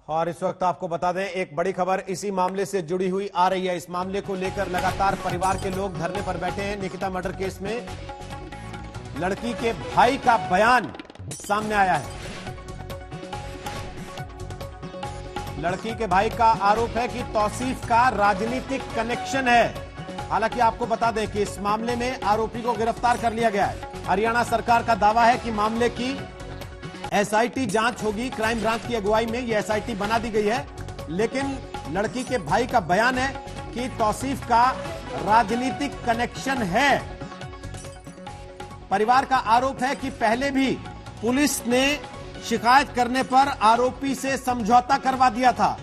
और इस वक्त आपको बता दें एक बड़ी खबर इसी मामले से जुड़ी हुई आ रही है। इस मामले को लेकर लगातार परिवार के लोग धरने पर बैठे हैं। निकिता मर्डर केस में लड़की के भाई का बयान सामने आया है। लड़की के भाई का आरोप है कि तौसीफ का राजनीतिक कनेक्शन है। हालांकि आपको बता दें कि इस मामले में आरोपी को गिरफ्तार कर लिया गया है। हरियाणा सरकार का दावा है कि मामले की एसआईटी जांच होगी। क्राइम ब्रांच की अगुवाई में यह एसआईटी बना दी गई है, लेकिन लड़की के भाई का बयान है कि तौसीफ का राजनीतिक कनेक्शन है। परिवार का आरोप है कि पहले भी पुलिस ने शिकायत करने पर आरोपी से समझौता करवा दिया था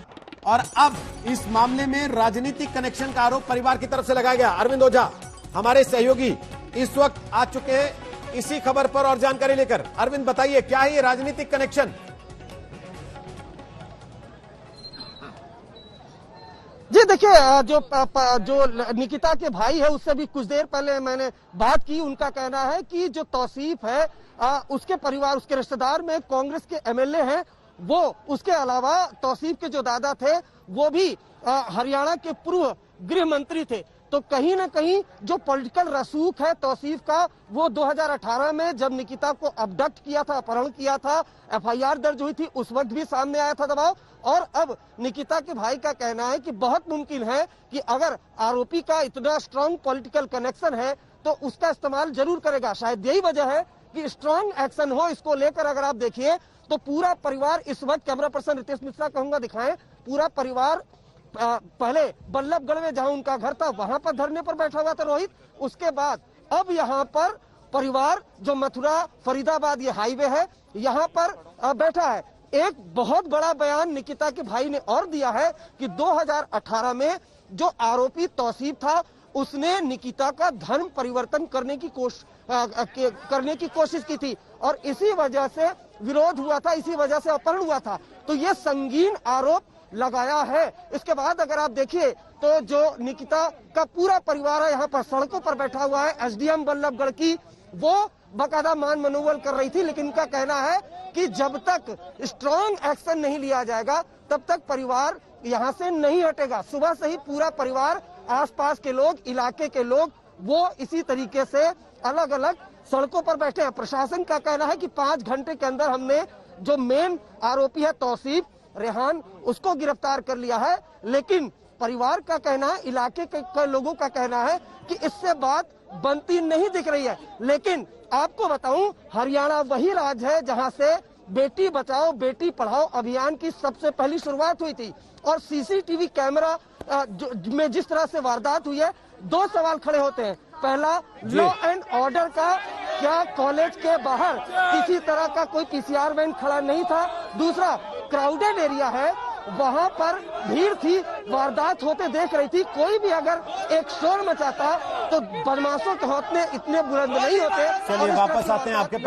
और अब इस मामले में राजनीतिक कनेक्शन का आरोप परिवार की तरफ से लगाया गया। अरविंद ओझा हमारे सहयोगी इस वक्त आ चुके हैं इसी खबर पर और जानकारी लेकर। अरविंद बताइए, क्या है ये राजनीतिक कनेक्शन? जी देखिए, जो निकिता के भाई है उससे भी कुछ देर पहले मैंने बात की। उनका कहना है कि जो तौसीफ है उसके परिवार, उसके रिश्तेदार में कांग्रेस के एमएलए हैं। वो उसके अलावा तौसीफ के जो दादा थे वो भी हरियाणा के पूर्व गृह मंत्री थे। तो कहीं ना कहीं जो पॉलिटिकल रसूख है तौसीफ का, वो 2018 में जब निकिता को अबडक्ट किया था, अपहरण किया था, एफआईआर दर्ज हुई थी, उस वक्त भी सामने आया था दबाव। और अब निकिता के भाई का कहना है कि बहुत मुमकिन है कि अगर आरोपी का इतना स्ट्रांग पॉलिटिकल कनेक्शन है तो उसका इस्तेमाल जरूर करेगा। शायद यही वजह है कि स्ट्रांग एक्शन हो। इसको लेकर अगर आप देखिए तो पूरा परिवार इस वक्त, कैमरा पर्सन रितेश मिश्रा कहूंगा दिखाएं, पूरा परिवार पहले बल्लभगढ़ में जहां उनका घर था वहां पर धरने पर बैठा हुआ था रोहित। उसके बाद अब यहां पर परिवार जो मथुरा फरीदाबाद ये हाईवे है यहां पर बैठा है। एक बहुत बड़ा बयान निकिता के भाई ने और दिया है कि 2018 में जो आरोपी तौसीफ था उसने निकिता का धर्म परिवर्तन करने की कोशिश की थी और इसी वजह से विरोध हुआ था, इसी वजह से अपहरण हुआ था। तो ये संगीन आरोप लगाया है। इसके बाद अगर आप देखिए तो जो निकिता का पूरा परिवार है यहाँ पर सड़कों पर बैठा हुआ है। एसडीएम बल्लभगढ़ की वो बाकायदा मान मनोबल कर रही थी, लेकिन इनका कहना है कि जब तक स्ट्रॉन्ग एक्शन नहीं लिया जाएगा तब तक परिवार यहाँ से नहीं हटेगा। सुबह से ही पूरा परिवार, आसपास के लोग, इलाके के लोग, वो इसी तरीके से अलग अलग सड़कों पर बैठे हैं। प्रशासन का कहना है कि 5 घंटे के अंदर हमने जो मेन आरोपी है तौसीफ रेहान, उसको गिरफ्तार कर लिया है। लेकिन परिवार का कहना है, इलाके के लोगों का कहना है कि इससे बात बनती नहीं दिख रही है। लेकिन आपको बताऊं, हरियाणा वही राज्य है जहां से बेटी बचाओ बेटी पढ़ाओ अभियान की सबसे पहली शुरुआत हुई थी और सीसीटीवी कैमरा में जिस तरह से वारदात हुई है, 2 सवाल खड़े होते हैं। पहला, लॉ एंड ऑर्डर का, क्या कॉलेज के बाहर किसी तरह का कोई पीसीआर वैन खड़ा नहीं था? दूसरा, क्राउडेड एरिया है, वहां पर भीड़ थी, वारदात होते देख रही थी। कोई भी अगर एक शोर मचाता तो बदमाशों के हौसले इतने बुलंद नहीं होते। चलिए वापस आते हैं आपके